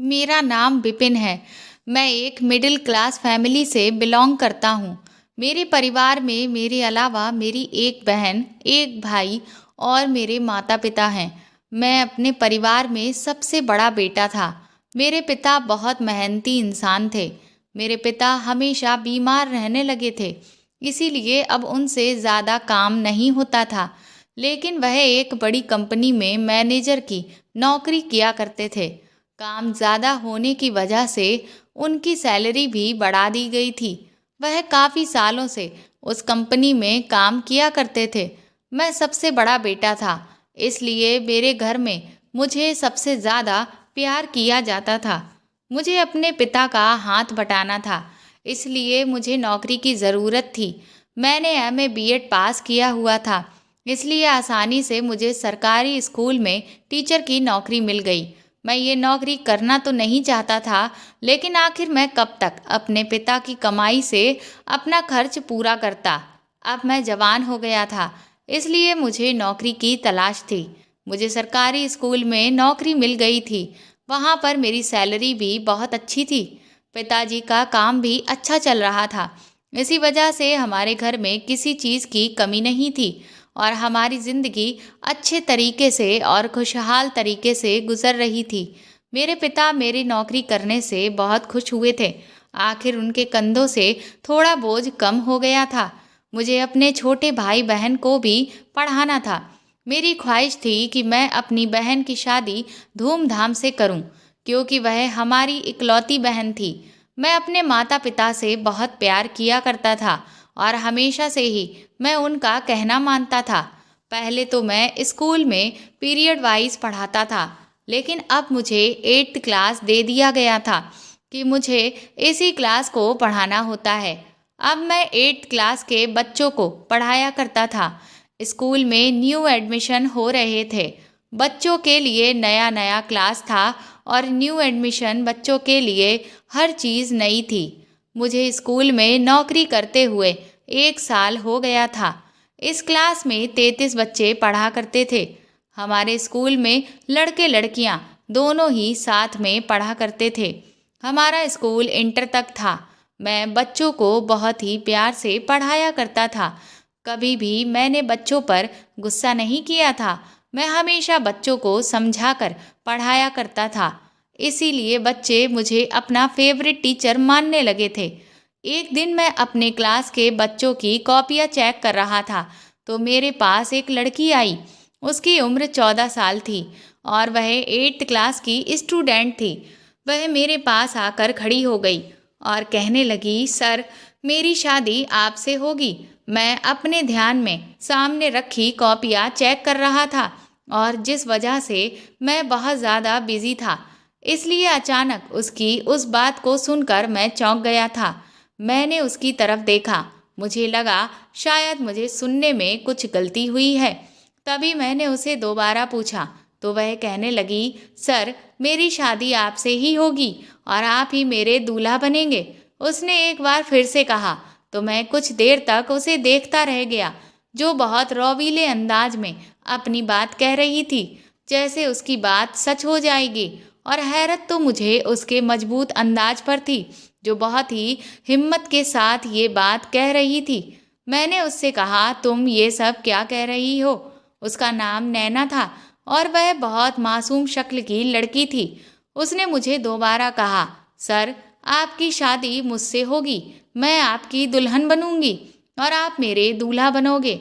मेरा नाम विपिन है। मैं एक मिडिल क्लास फैमिली से बिलोंग करता हूँ। मेरे परिवार में मेरे अलावा मेरी एक बहन, एक भाई और मेरे माता-पिता हैं। मैं अपने परिवार में सबसे बड़ा बेटा था। मेरे पिता बहुत मेहनती इंसान थे। मेरे पिता हमेशा बीमार रहने लगे थे, इसीलिए अब उनसे ज़्यादा काम नहीं होता था। लेकिन वह एक बड़ी कंपनी में मैनेजर की नौकरी किया करते थे। काम ज़्यादा होने की वजह से उनकी सैलरी भी बढ़ा दी गई थी। वह काफ़ी सालों से उस कंपनी में काम किया करते थे। मैं सबसे बड़ा बेटा था, इसलिए मेरे घर में मुझे सबसे ज़्यादा प्यार किया जाता था। मुझे अपने पिता का हाथ बटाना था, इसलिए मुझे नौकरी की ज़रूरत थी। मैंने एमए बीएड पास किया हुआ था, इसलिए आसानी से मुझे सरकारी स्कूल में टीचर की नौकरी मिल गई। मैं ये नौकरी करना तो नहीं चाहता था, लेकिन आखिर मैं कब तक अपने पिता की कमाई से अपना खर्च पूरा करता। अब मैं जवान हो गया था, इसलिए मुझे नौकरी की तलाश थी। मुझे सरकारी स्कूल में नौकरी मिल गई थी। वहाँ पर मेरी सैलरी भी बहुत अच्छी थी। पिताजी का काम भी अच्छा चल रहा था। इसी वजह से हमारे घर में किसी चीज़ की कमी नहीं थी और हमारी ज़िंदगी अच्छे तरीके से और खुशहाल तरीके से गुजर रही थी। मेरे पिता मेरी नौकरी करने से बहुत खुश हुए थे। आखिर उनके कंधों से थोड़ा बोझ कम हो गया था। मुझे अपने छोटे भाई बहन को भी पढ़ाना था। मेरी ख्वाहिश थी कि मैं अपनी बहन की शादी धूमधाम से करूं, क्योंकि वह हमारी इकलौती बहन थी। मैं अपने माता पिता से बहुत प्यार किया करता था और हमेशा से ही मैं उनका कहना मानता था। पहले तो मैं स्कूल में पीरियड वाइज पढ़ाता था, लेकिन अब मुझे 8th क्लास दे दिया गया था कि मुझे इसी क्लास को पढ़ाना होता है। अब मैं 8th क्लास के बच्चों को पढ़ाया करता था। स्कूल में न्यू एडमिशन हो रहे थे। बच्चों के लिए नया नया क्लास था और न्यू एडमिशन बच्चों के लिए हर चीज़ नई थी। मुझे स्कूल में नौकरी करते हुए 1 साल हो गया था। इस क्लास में 33 बच्चे पढ़ा करते थे। हमारे स्कूल में लड़के लड़कियां दोनों ही साथ में पढ़ा करते थे। हमारा स्कूल इंटर तक था। मैं बच्चों को बहुत ही प्यार से पढ़ाया करता था। कभी भी मैंने बच्चों पर गुस्सा नहीं किया था। मैं हमेशा बच्चों को समझाकर पढ़ाया करता था। इसीलिए बच्चे मुझे अपना फेवरेट टीचर मानने लगे थे। एक दिन मैं अपने क्लास के बच्चों की कॉपियाँ चेक कर रहा था, तो मेरे पास एक लड़की आई। उसकी उम्र 14 साल थी और वह 8th क्लास की स्टूडेंट थी। वह मेरे पास आकर खड़ी हो गई और कहने लगी, सर, मेरी शादी आपसे होगी। मैं अपने ध्यान में सामने रखी कॉपियाँ चेक कर रहा था और जिस वजह से मैं बहुत ज़्यादा बिजी था, इसलिए अचानक उसकी उस बात को सुनकर मैं चौंक गया था। मैंने उसकी तरफ देखा। मुझे लगा शायद मुझे सुनने में कुछ गलती हुई है। तभी मैंने उसे दोबारा पूछा, तो वह कहने लगी, सर, मेरी शादी आपसे ही होगी और आप ही मेरे दूल्हा बनेंगे। उसने एक बार फिर से कहा, तो मैं कुछ देर तक उसे देखता रह गया, जो बहुत रौवीले अंदाज में अपनी बात कह रही थी, जैसे उसकी बात सच हो जाएगी। और हैरत तो मुझे उसके मजबूत अंदाज पर थी, जो बहुत ही हिम्मत के साथ ये बात कह रही थी। मैंने उससे कहा, तुम ये सब क्या कह रही हो? उसका नाम नैना था और वह बहुत मासूम शक्ल की लड़की थी। उसने मुझे दोबारा कहा, सर, आपकी शादी मुझसे होगी। मैं आपकी दुल्हन बनूंगी और आप मेरे दूल्हा बनोगे।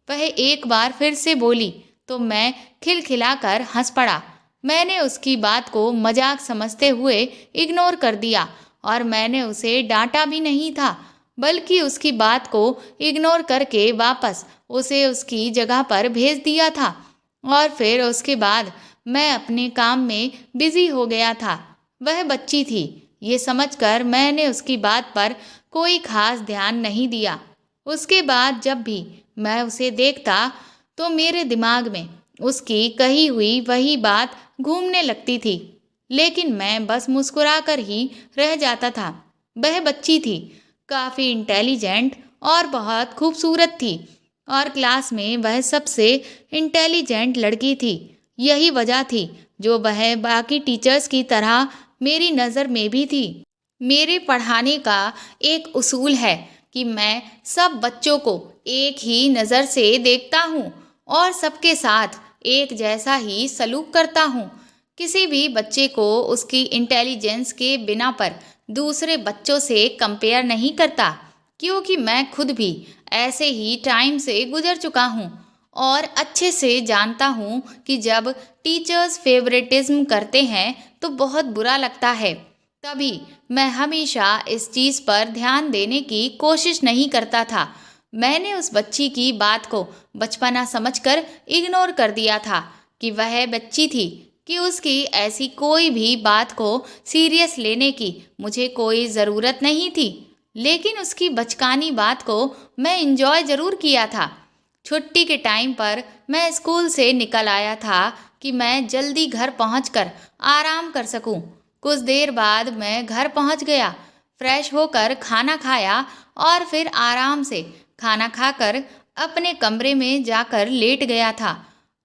वह एक बार फिर से बोली, तो मैं खिलखिलाकर हंस पड़ा। मैंने उसकी बात को मजाक समझते हुए इग्नोर कर दिया और मैंने उसे डांटा भी नहीं था, बल्कि उसकी बात को इग्नोर करके वापस उसे उसकी जगह पर भेज दिया था। और फिर उसके बाद मैं अपने काम में बिजी हो गया था। वह बच्ची थी, ये समझकर मैंने उसकी बात पर कोई खास ध्यान नहीं दिया। उसके बाद जब भी मैं उसे देखता, तो मेरे दिमाग में उसकी कही हुई वही बात घूमने लगती थी, लेकिन मैं बस मुस्कुराकर ही रह जाता था। वह बच्ची थी, काफ़ी इंटेलिजेंट और बहुत खूबसूरत थी और क्लास में वह सबसे इंटेलिजेंट लड़की थी। यही वजह थी जो वह बाकी टीचर्स की तरह मेरी नज़र में भी थी। मेरे पढ़ाने का एक उसूल है कि मैं सब बच्चों को एक ही नज़र से देखता हूँ और सबके साथ एक जैसा ही सलूक करता हूँ। किसी भी बच्चे को उसकी इंटेलिजेंस के बिना पर दूसरे बच्चों से कंपेयर नहीं करता, क्योंकि मैं खुद भी ऐसे ही टाइम से गुजर चुका हूँ और अच्छे से जानता हूँ कि जब टीचर्स फेवरेटिज्म करते हैं तो बहुत बुरा लगता है। तभी मैं हमेशा इस चीज़ पर ध्यान देने की कोशिश नहीं करता था। मैंने उस बच्ची की बात को बचपना समझकर इग्नोर कर दिया था कि वह बच्ची थी, कि उसकी ऐसी कोई भी बात को सीरियस लेने की मुझे कोई ज़रूरत नहीं थी। लेकिन उसकी बचकानी बात को मैं इंजॉय ज़रूर किया था। छुट्टी के टाइम पर मैं स्कूल से निकल आया था कि मैं जल्दी घर पहुंचकर आराम कर सकूं। कुछ देर बाद मैं घर पहुंच गया, फ्रेश होकर खाना खाया और फिर आराम से खाना खाकर अपने कमरे में जाकर लेट गया था।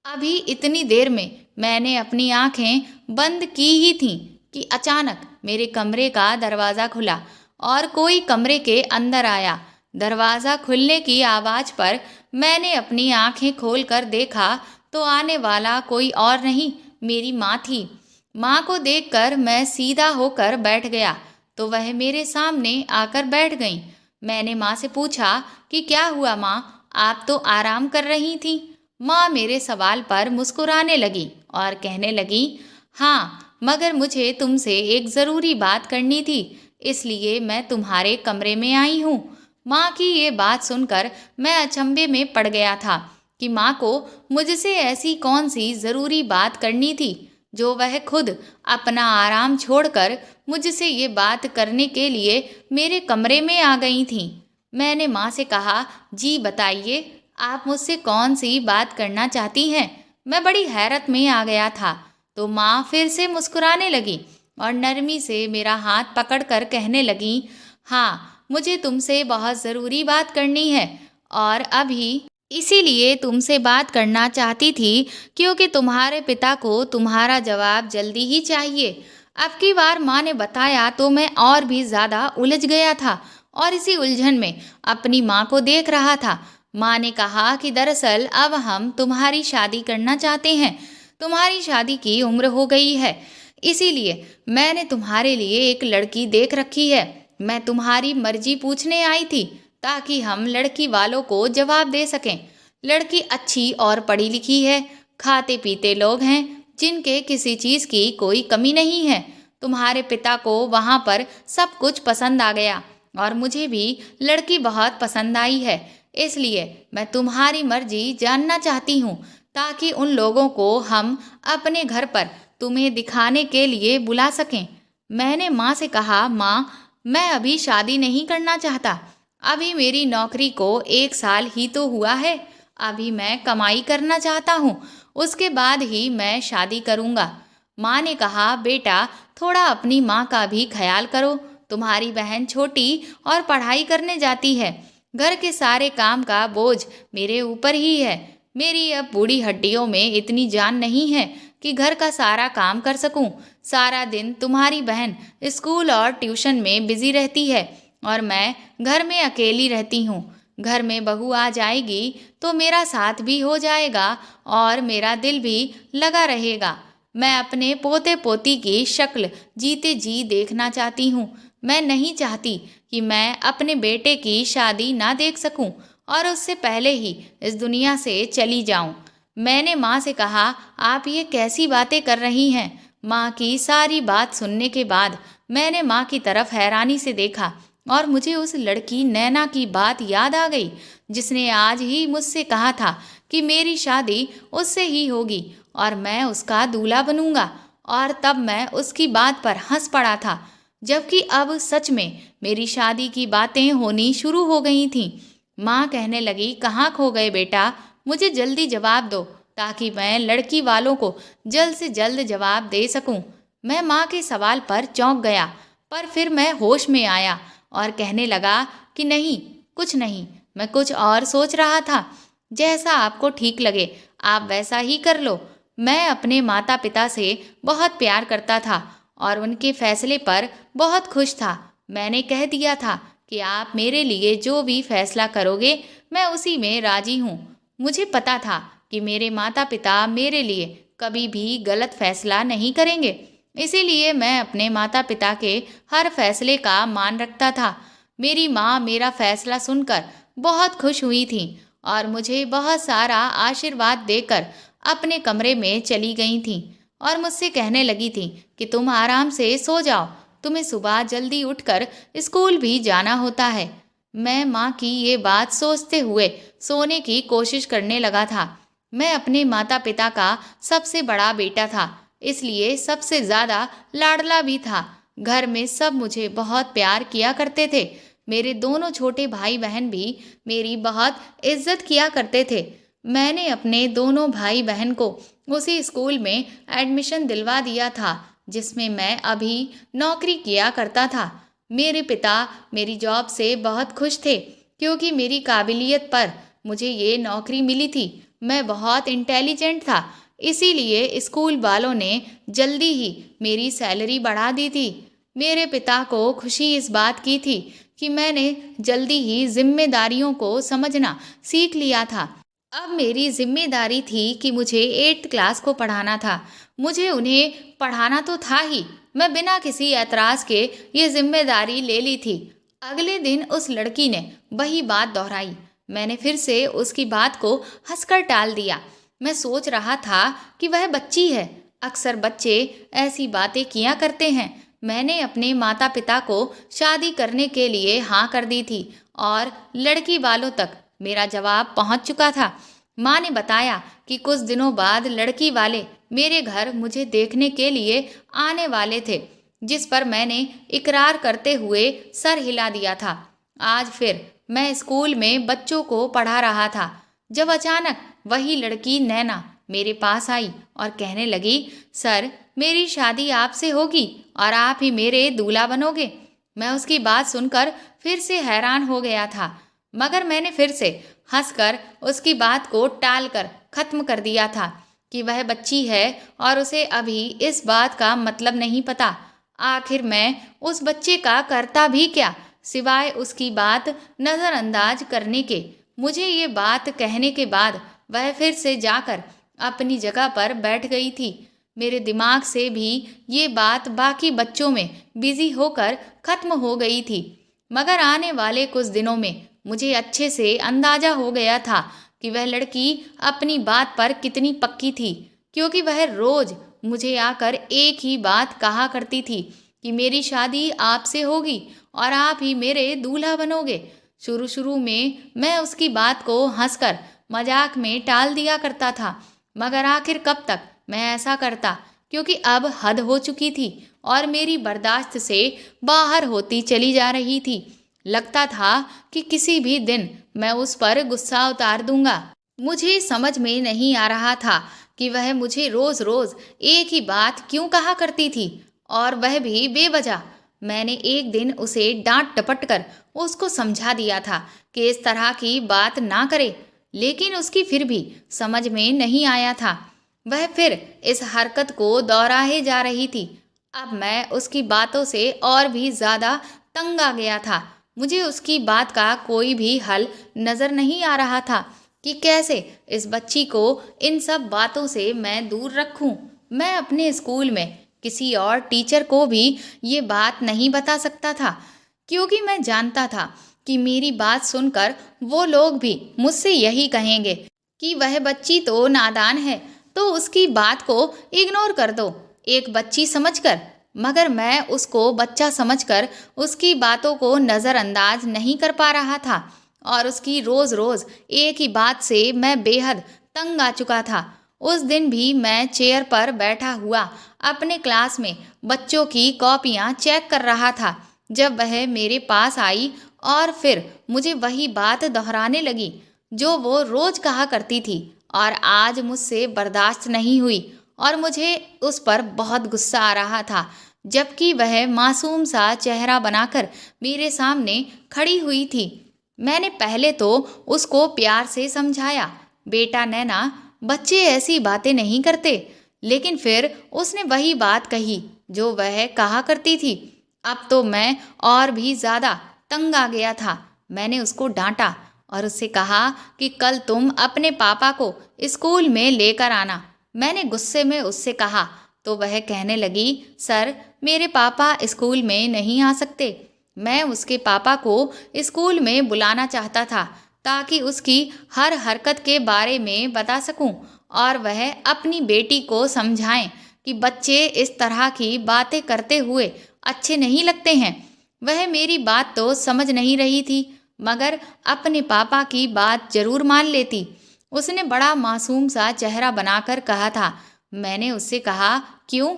अभी इतनी देर में मैंने अपनी आंखें बंद की ही थीं कि अचानक मेरे कमरे का दरवाज़ा खुला और कोई कमरे के अंदर आया। दरवाज़ा खुलने की आवाज़ पर मैंने अपनी आंखें खोलकर देखा तो आने वाला कोई और नहीं, मेरी माँ थी। माँ को देखकर मैं सीधा होकर बैठ गया तो वह मेरे सामने आकर बैठ गईं। मैंने माँ से पूछा कि क्या हुआ माँ, आप तो आराम कर रही थी। माँ मेरे सवाल पर मुस्कुराने लगी और कहने लगी, हाँ, मगर मुझे तुमसे एक ज़रूरी बात करनी थी, इसलिए मैं तुम्हारे कमरे में आई हूँ। माँ की ये बात सुनकर मैं अचंभे में पड़ गया था कि माँ को मुझसे ऐसी कौन सी ज़रूरी बात करनी थी जो वह खुद अपना आराम छोड़कर मुझसे ये बात करने के लिए मेरे कमरे में आ गई थीं। मैंने माँ से कहा, जी बताइए, आप मुझसे कौन सी बात करना चाहती हैं। मैं बड़ी हैरत में आ गया था। तो माँ फिर से मुस्कुराने लगी और नरमी से मेरा हाथ पकड़कर कहने लगी, हाँ, मुझे तुमसे बहुत ज़रूरी बात करनी है और अभी इसीलिए तुमसे बात करना चाहती थी क्योंकि तुम्हारे पिता को तुम्हारा जवाब जल्दी ही चाहिए। अब की बार माँ ने बताया तो मैं और भी ज़्यादा उलझ गया था और इसी उलझन में अपनी माँ को देख रहा था। माँ ने कहा कि दरअसल अब हम तुम्हारी शादी करना चाहते हैं। तुम्हारी शादी की उम्र हो गई है, इसीलिए मैंने तुम्हारे लिए एक लड़की देख रखी है। मैं तुम्हारी मर्जी पूछने आई थी ताकि हम लड़की वालों को जवाब दे सकें। लड़की अच्छी और पढ़ी लिखी है, खाते पीते लोग हैं जिनके किसी चीज़ की कोई कमी नहीं है। तुम्हारे पिता को वहाँ पर सब कुछ पसंद आ गया और मुझे भी लड़की बहुत पसंद आई है, इसलिए मैं तुम्हारी मर्जी जानना चाहती हूँ ताकि उन लोगों को हम अपने घर पर तुम्हें दिखाने के लिए बुला सकें। मैंने माँ से कहा, माँ, मैं अभी शादी नहीं करना चाहता। अभी मेरी नौकरी को 1 साल ही तो हुआ है। अभी मैं कमाई करना चाहता हूँ, उसके बाद ही मैं शादी करूँगा। माँ ने कहा, बेटा, थोड़ा अपनी माँ का भी ख्याल करो। तुम्हारी बहन छोटी और पढ़ाई करने जाती है। घर के सारे काम का बोझ मेरे ऊपर ही है। मेरी अब बूढ़ी हड्डियों में इतनी जान नहीं है कि घर का सारा काम कर सकूं। सारा दिन तुम्हारी बहन स्कूल और ट्यूशन में बिजी रहती है और मैं घर में अकेली रहती हूँ। घर में बहू आ जाएगी तो मेरा साथ भी हो जाएगा और मेरा दिल भी लगा रहेगा। मैं अपने पोते पोती की शक्ल जीते जी देखना चाहती हूँ। मैं नहीं चाहती कि मैं अपने बेटे की शादी ना देख सकूं और उससे पहले ही इस दुनिया से चली जाऊं। मैंने माँ से कहा, आप ये कैसी बातें कर रही हैं। माँ की सारी बात सुनने के बाद मैंने माँ की तरफ हैरानी से देखा और मुझे उस लड़की नैना की बात याद आ गई जिसने आज ही मुझसे कहा था कि मेरी शादी उससे ही होगी और मैं उसका दूल्हा बनूंगा। और तब मैं उसकी बात पर हंस पड़ा था, जबकि अब सच में मेरी शादी की बातें होनी शुरू हो गई थीं। माँ कहने लगी, कहाँ खो गए बेटा, मुझे जल्दी जवाब दो ताकि मैं लड़की वालों को जल्द से जल्द जवाब दे सकूं। मैं माँ के सवाल पर चौंक गया, पर फिर मैं होश में आया और कहने लगा कि नहीं, कुछ नहीं, मैं कुछ और सोच रहा था। जैसा आपको ठीक लगे आप वैसा ही कर लो। मैं अपने माता पिता से बहुत प्यार करता था और उनके फैसले पर बहुत खुश था। मैंने कह दिया था कि आप मेरे लिए जो भी फैसला करोगे मैं उसी में राजी हूँ। मुझे पता था कि मेरे माता पिता मेरे लिए कभी भी गलत फैसला नहीं करेंगे, इसीलिए मैं अपने माता पिता के हर फैसले का मान रखता था। मेरी माँ मेरा फैसला सुनकर बहुत खुश हुई थी और मुझे बहुत सारा आशीर्वाद देकर अपने कमरे में चली गई थी और मुझसे कहने लगी थी कि तुम आराम से सो जाओ, तुम्हें सुबह जल्दी उठकर स्कूल भी जाना होता है। मैं माँ की ये बात सोचते हुए सोने की कोशिश करने लगा था। मैं अपने माता पिता का सबसे बड़ा बेटा था, इसलिए सबसे ज़्यादा लाडला भी था। घर में सब मुझे बहुत प्यार किया करते थे। मेरे दोनों छोटे भाई बहन भी मेरी बहुत इज्जत किया करते थे। मैंने अपने दोनों भाई बहन को उसी स्कूल में एडमिशन दिलवा दिया था जिसमें मैं अभी नौकरी किया करता था। मेरे पिता मेरी जॉब से बहुत खुश थे क्योंकि मेरी काबिलियत पर मुझे ये नौकरी मिली थी। मैं बहुत इंटेलिजेंट था, इसीलिए स्कूल वालों ने जल्दी ही मेरी सैलरी बढ़ा दी थी। मेरे पिता को खुशी इस बात की थी कि मैंने जल्दी ही जिम्मेदारियों को समझना सीख लिया था। अब मेरी जिम्मेदारी थी कि मुझे 8th क्लास को पढ़ाना था। मुझे उन्हें पढ़ाना तो था ही, मैं बिना किसी ऐतराज़ के ये जिम्मेदारी ले ली थी। अगले दिन उस लड़की ने वही बात दोहराई। मैंने फिर से उसकी बात को हंसकर टाल दिया। मैं सोच रहा था कि वह बच्ची है, अक्सर बच्चे ऐसी बातें किया करते हैं। मैंने अपने माता पिता को शादी करने के लिए हाँ कर दी थी और लड़की वालों तक मेरा जवाब पहुंच चुका था। माँ ने बताया कि कुछ दिनों बाद लड़की वाले मेरे घर मुझे देखने के लिए आने वाले थे, जिस पर मैंने इकरार करते हुए सर हिला दिया था। आज फिर मैं स्कूल में बच्चों को पढ़ा रहा था जब अचानक वही लड़की नैना मेरे पास आई और कहने लगी, सर मेरी शादी आपसे होगी और आप ही मेरे दूल्हा बनोगे। मैं उसकी बात सुनकर फिर से हैरान हो गया था, मगर मैंने फिर से हंसकर उसकी बात को टालकर खत्म कर दिया था कि वह बच्ची है और उसे अभी इस बात का मतलब नहीं पता। आखिर मैं उस बच्चे का करता भी क्या सिवाय उसकी बात नज़रअंदाज करने के। मुझे ये बात कहने के बाद वह फिर से जाकर अपनी जगह पर बैठ गई थी। मेरे दिमाग से भी ये बात बाकी बच्चों में बिजी होकर खत्म हो गई थी, मगर आने वाले कुछ दिनों में मुझे अच्छे से अंदाजा हो गया था कि वह लड़की अपनी बात पर कितनी पक्की थी, क्योंकि वह रोज मुझे आकर एक ही बात कहा करती थी कि मेरी शादी आपसे होगी और आप ही मेरे दूल्हा बनोगे। शुरू शुरू में मैं उसकी बात को हंसकर मजाक में टाल दिया करता था, मगर आखिर कब तक मैं ऐसा करता, क्योंकि अब हद हो चुकी थी और मेरी बर्दाश्त से बाहर होती चली जा रही थी। लगता था कि किसी भी दिन मैं उस पर गुस्सा उतार दूंगा। मुझे समझ में नहीं आ रहा था कि वह मुझे रोज रोज एक ही बात क्यों कहा करती थी, और वह भी बेवजह। मैंने एक दिन उसे डांट डपट कर उसको समझा दिया था कि इस तरह की बात ना करे, लेकिन उसकी फिर भी समझ में नहीं आया था। वह फिर इस हरकत को दोहराए जा रही थी। अब मैं उसकी बातों से और भी ज़्यादा तंग आ गया था। मुझे उसकी बात का कोई भी हल नज़र नहीं आ रहा था कि कैसे इस बच्ची को इन सब बातों से मैं दूर रखूं। मैं अपने स्कूल में किसी और टीचर को भी ये बात नहीं बता सकता था, क्योंकि मैं जानता था कि मेरी बात सुनकर वो लोग भी मुझसे यही कहेंगे कि वह बच्ची तो नादान है, तो उसकी बात को इग्नोर कर दो, एक बच्ची समझकर। मगर मैं उसको बच्चा समझकर उसकी बातों को नज़रअंदाज नहीं कर पा रहा था और उसकी रोज़ रोज़ एक ही बात से मैं बेहद तंग आ चुका था। उस दिन भी मैं चेयर पर बैठा हुआ अपने क्लास में बच्चों की कॉपियाँ चेक कर रहा था जब वह मेरे पास आई और फिर मुझे वही बात दोहराने लगी जो वो रोज़ कहा करती थी, और आज मुझसे बर्दाश्त नहीं हुई और मुझे उस पर बहुत गुस्सा आ रहा था, जबकि वह मासूम सा चेहरा बनाकर मेरे सामने खड़ी हुई थी। मैंने पहले तो उसको प्यार से समझाया, बेटा नैना, बच्चे ऐसी बातें नहीं करते, लेकिन फिर उसने वही बात कही जो वह कहा करती थी। अब तो मैं और भी ज़्यादा तंग आ गया था। मैंने उसको डांटा और उससे कहा कि कल तुम अपने पापा को स्कूल में लेकर आना। मैंने गुस्से में उससे कहा तो वह कहने लगी, सर मेरे पापा स्कूल में नहीं आ सकते। मैं उसके पापा को स्कूल में बुलाना चाहता था ताकि उसकी हर हरकत के बारे में बता सकूं और वह अपनी बेटी को समझाएं कि बच्चे इस तरह की बातें करते हुए अच्छे नहीं लगते हैं। वह मेरी बात तो समझ नहीं रही थी, मगर अपने पापा की बात जरूर मान लेती। उसने बड़ा मासूम सा चेहरा बनाकर कहा था। मैंने उससे कहा, क्यों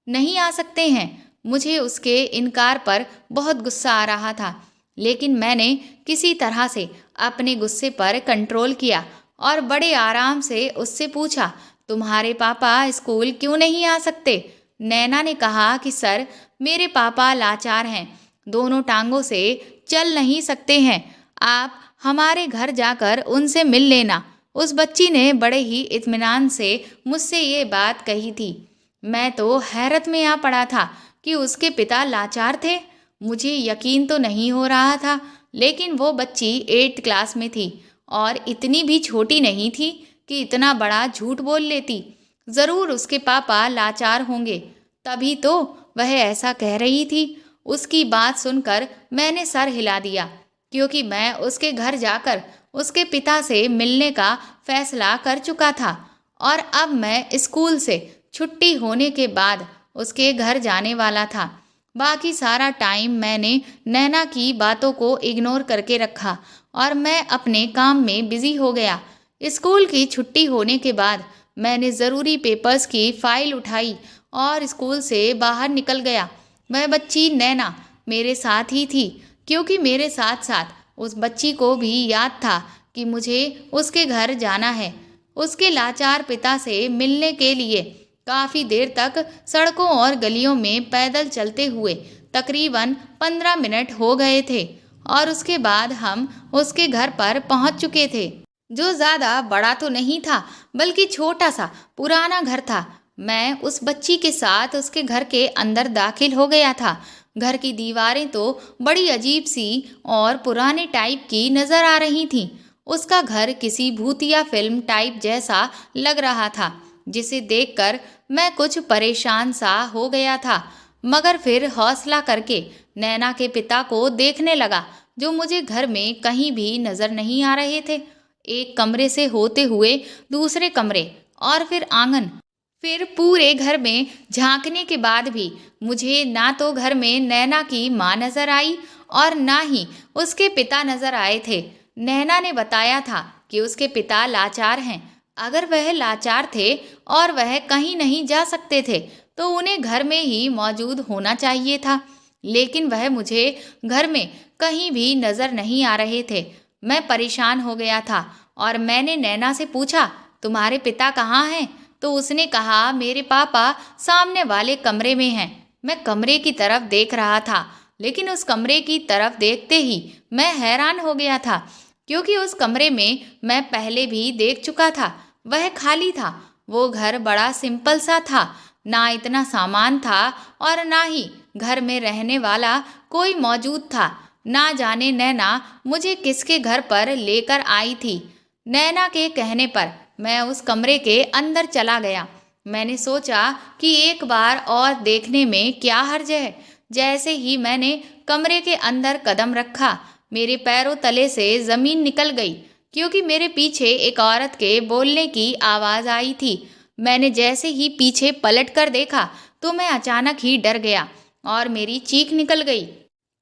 नहीं आ सकते हैं? मुझे उसके इनकार पर बहुत गुस्सा आ रहा था, लेकिन मैंने किसी तरह से अपने गुस्से पर कंट्रोल किया और बड़े आराम से उससे पूछा, तुम्हारे पापा स्कूल क्यों नहीं आ सकते? नैना ने कहा कि सर मेरे पापा लाचार हैं, दोनों टांगों से चल नहीं सकते हैं। आप हमारे घर जाकर उनसे मिल लेना। उस बच्ची ने बड़े ही इत्मीनान से मुझसे ये बात कही थी। मैं तो हैरत में आ पड़ा था कि उसके पिता लाचार थे। मुझे यकीन तो नहीं हो रहा था, लेकिन वो बच्ची 8 क्लास में थी और इतनी भी छोटी नहीं थी कि इतना बड़ा झूठ बोल लेती। ज़रूर उसके पापा लाचार होंगे, तभी तो वह ऐसा कह रही थी। उसकी बात सुनकर मैंने सर हिला दिया, क्योंकि मैं उसके घर जाकर उसके पिता से मिलने का फैसला कर चुका था और अब मैं स्कूल से छुट्टी होने के बाद उसके घर जाने वाला था। बाकी सारा टाइम मैंने नैना की बातों को इग्नोर करके रखा और मैं अपने काम में बिजी हो गया। स्कूल की छुट्टी होने के बाद मैंने ज़रूरी पेपर्स की फाइल उठाई और स्कूल से बाहर निकल गया। वह बच्ची नैना मेरे साथ ही थी, क्योंकि मेरे साथ साथ उस बच्ची को भी याद था कि मुझे उसके घर जाना है। उसके लाचार पिता से मिलने के लिए काफ़ी देर तक सड़कों और गलियों में पैदल चलते हुए तकरीबन 15 मिनट हो गए थे और उसके बाद हम उसके घर पर पहुंच चुके थे, जो ज़्यादा बड़ा तो नहीं था बल्कि छोटा सा पुराना घर था। मैं उस बच्ची के साथ उसके घर के अंदर दाखिल हो गया था। घर की दीवारें तो बड़ी अजीब सी और पुराने टाइप की नज़र आ रही थीं। उसका घर किसी भूतिया फिल्म टाइप जैसा लग रहा था, जिसे देखकर मैं कुछ परेशान सा हो गया था, मगर फिर हौसला करके नैना के पिता को देखने लगा, जो मुझे घर में कहीं भी नज़र नहीं आ रहे थे। एक कमरे से होते हुए दूसरे कमरे और फिर आंगन, फिर पूरे घर में झांकने के बाद भी मुझे ना तो घर में नैना की माँ नजर आई और ना ही उसके पिता नजर आए थे। नैना ने बताया था कि उसके पिता लाचार हैं। अगर वह लाचार थे और वह कहीं नहीं जा सकते थे तो उन्हें घर में ही मौजूद होना चाहिए था, लेकिन वह मुझे घर में कहीं भी नजर नहीं आ रहे थे। मैं परेशान हो गया था और मैंने नैना से पूछा, तुम्हारे पिता कहाँ हैं? तो उसने कहा, मेरे पापा सामने वाले कमरे में हैं। मैं कमरे की तरफ देख रहा था, लेकिन उस कमरे की तरफ देखते ही मैं हैरान हो गया था, क्योंकि उस कमरे में मैं पहले भी देख चुका था। वह खाली था। वो घर बड़ा सिंपल सा था, ना इतना सामान था और ना ही घर में रहने वाला कोई मौजूद था। ना जाने नैना मुझे किसके घर पर लेकर आई थी। नैना के कहने पर मैं उस कमरे के अंदर चला गया। मैंने सोचा कि एक बार और देखने में क्या हर्ज है। जैसे ही मैंने कमरे के अंदर कदम रखा, मेरे पैरों तले से जमीन निकल गई, क्योंकि मेरे पीछे एक औरत के बोलने की आवाज आई थी। मैंने जैसे ही पीछे पलट कर देखा तो मैं अचानक ही डर गया और मेरी चीख निकल गई,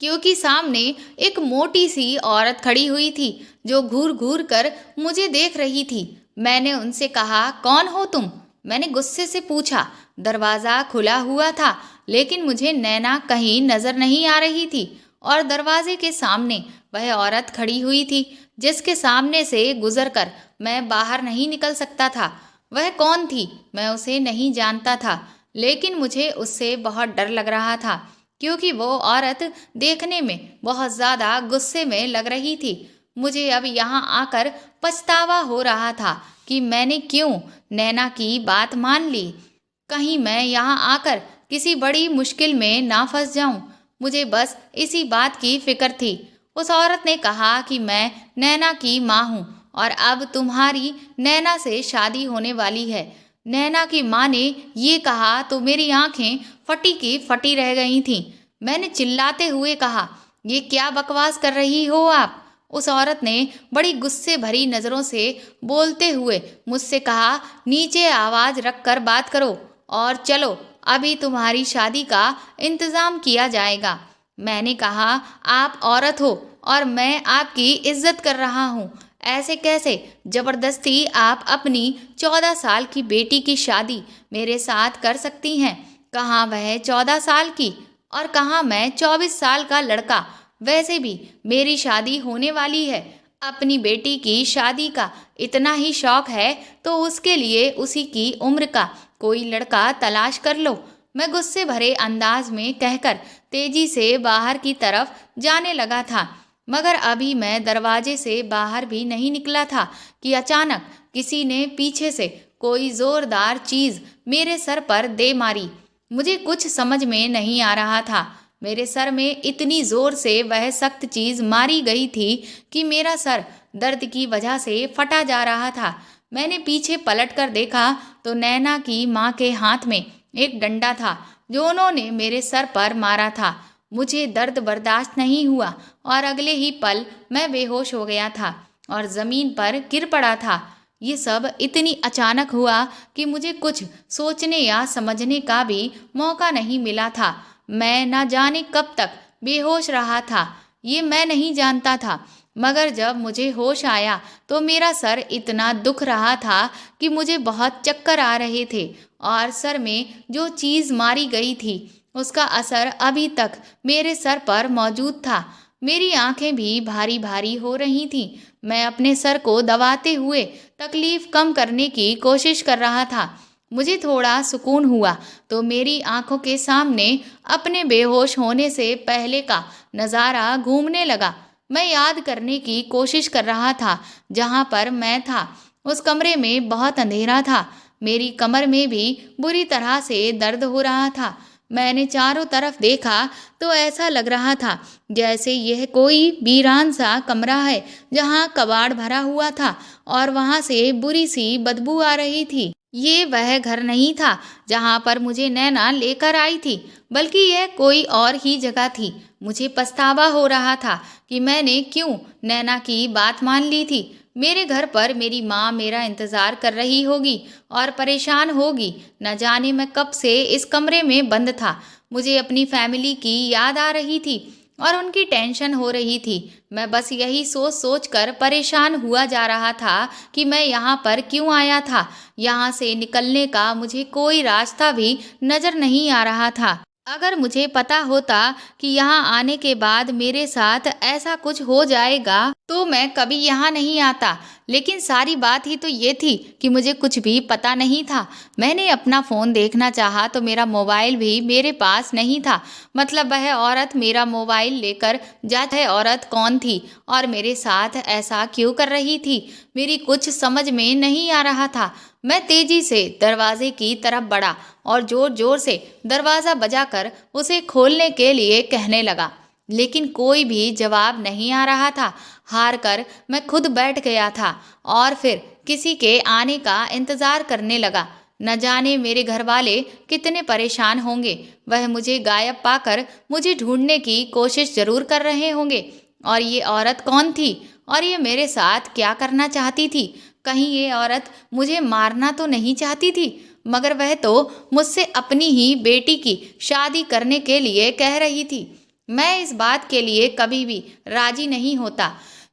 क्योंकि सामने एक मोटी सी औरत खड़ी हुई थी जो घूर घूर कर मुझे देख रही थी। मैंने उनसे कहा, कौन हो तुम? मैंने गुस्से से पूछा। दरवाज़ा खुला हुआ था, लेकिन मुझे नैना कहीं नज़र नहीं आ रही थी और दरवाजे के सामने वह औरत खड़ी हुई थी, जिसके सामने से गुजरकर मैं बाहर नहीं निकल सकता था। वह कौन थी? मैं उसे नहीं जानता था, लेकिन मुझे उससे बहुत डर लग रहा था, क्योंकि वो औरत देखने में बहुत ज़्यादा गुस्से में लग रही थी। मुझे अब यहाँ आकर पछतावा हो रहा था कि मैंने क्यों नैना की बात मान ली। कहीं मैं यहाँ आकर किसी बड़ी मुश्किल में ना फंस जाऊं। मुझे बस इसी बात की फिक्र थी। उस औरत ने कहा कि मैं नैना की माँ हूँ और अब तुम्हारी नैना से शादी होने वाली है। नैना की माँ ने ये कहा तो मेरी आंखें फटी की फटी रह गई थीं। मैंने चिल्लाते हुए कहा, ये क्या बकवास कर रही हो आप? उस औरत ने बड़ी गुस्से भरी नज़रों से बोलते हुए मुझसे कहा, नीचे आवाज़ रखकर बात करो और चलो, अभी तुम्हारी शादी का इंतज़ाम किया जाएगा। मैंने कहा, आप औरत हो और मैं आपकी इज्जत कर रहा हूँ। ऐसे कैसे जबरदस्ती आप अपनी 14 साल की बेटी की शादी मेरे साथ कर सकती हैं? कहाँ वह 14 साल की और कहाँ मैं 24 साल का लड़का? वैसे भी मेरी शादी होने वाली है। अपनी बेटी की शादी का इतना ही शौक है तो उसके लिए उसी की उम्र का कोई लड़का तलाश कर लो। मैं गुस्से भरे अंदाज में कहकर तेजी से बाहर की तरफ जाने लगा था, मगर अभी मैं दरवाजे से बाहर भी नहीं निकला था कि अचानक किसी ने पीछे से कोई जोरदार चीज मेरे सर पर दे मारी। मुझे कुछ समझ में नहीं आ रहा था। मेरे सर में इतनी जोर से वह सख्त चीज मारी गई थी कि मेरा सर दर्द की वजह से फटा जा रहा था। मैंने पीछे पलट कर देखा तो नैना की माँ के हाथ में एक डंडा था जो उन्होंने मेरे सर पर मारा था। मुझे दर्द बर्दाश्त नहीं हुआ और अगले ही पल मैं बेहोश हो गया था और जमीन पर गिर पड़ा था। ये सब इतनी अचानक हुआ कि मुझे कुछ सोचने या समझने का भी मौका नहीं मिला था। मैं न जाने कब तक बेहोश रहा था, ये मैं नहीं जानता था, मगर जब मुझे होश आया तो मेरा सर इतना दुख रहा था कि मुझे बहुत चक्कर आ रहे थे और सर में जो चीज़ मारी गई थी उसका असर अभी तक मेरे सर पर मौजूद था। मेरी आंखें भी भारी भारी हो रही थीं। मैं अपने सर को दबाते हुए तकलीफ कम करने की कोशिश कर रहा था। मुझे थोड़ा सुकून हुआ तो मेरी आंखों के सामने अपने बेहोश होने से पहले का नज़ारा घूमने लगा। मैं याद करने की कोशिश कर रहा था जहाँ पर मैं था। उस कमरे में बहुत अंधेरा था। मेरी कमर में भी बुरी तरह से दर्द हो रहा था। मैंने चारों तरफ देखा तो ऐसा लग रहा था जैसे यह कोई वीरान सा कमरा है जहाँ कबाड़ भरा हुआ था और वहाँ से बुरी सी बदबू आ रही थी। ये वह घर नहीं था जहाँ पर मुझे नैना लेकर आई थी, बल्कि यह कोई और ही जगह थी। मुझे पछतावा हो रहा था कि मैंने क्यों नैना की बात मान ली थी। मेरे घर पर मेरी माँ मेरा इंतज़ार कर रही होगी और परेशान होगी। न जाने मैं कब से इस कमरे में बंद था। मुझे अपनी फैमिली की याद आ रही थी और उनकी टेंशन हो रही थी। मैं बस यही सोच सोच कर परेशान हुआ जा रहा था कि मैं यहाँ पर क्यों आया था। यहाँ से निकलने का मुझे कोई रास्ता भी नज़र नहीं आ रहा था। अगर मुझे पता होता कि यहाँ आने के बाद मेरे साथ ऐसा कुछ हो जाएगा तो मैं कभी यहाँ नहीं आता। लेकिन सारी बात ही तो ये थी कि मुझे कुछ भी पता नहीं था। मैंने अपना फ़ोन देखना चाहा तो मेरा मोबाइल भी मेरे पास नहीं था। मतलब वह औरत मेरा मोबाइल लेकर जाती औरत कौन थी और मेरे साथ ऐसा क्यों कर रही थी, मेरी कुछ समझ में नहीं आ रहा था। मैं तेजी से दरवाजे की तरफ बढ़ा और जोर जोर से दरवाज़ा बजाकर उसे खोलने के लिए कहने लगा, लेकिन कोई भी जवाब नहीं आ रहा था। हार कर मैं खुद बैठ गया था और फिर किसी के आने का इंतज़ार करने लगा। न जाने मेरे घर वाले कितने परेशान होंगे। वह मुझे गायब पाकर मुझे ढूंढने की कोशिश जरूर कर रहे होंगे। और ये औरत कौन थी और ये मेरे साथ क्या करना चाहती थी? कहीं ये औरत मुझे मारना तो नहीं चाहती थी? मगर वह तो मुझसे अपनी ही बेटी की शादी करने के लिए कह रही थी। मैं इस बात के लिए कभी भी राजी नहीं होता,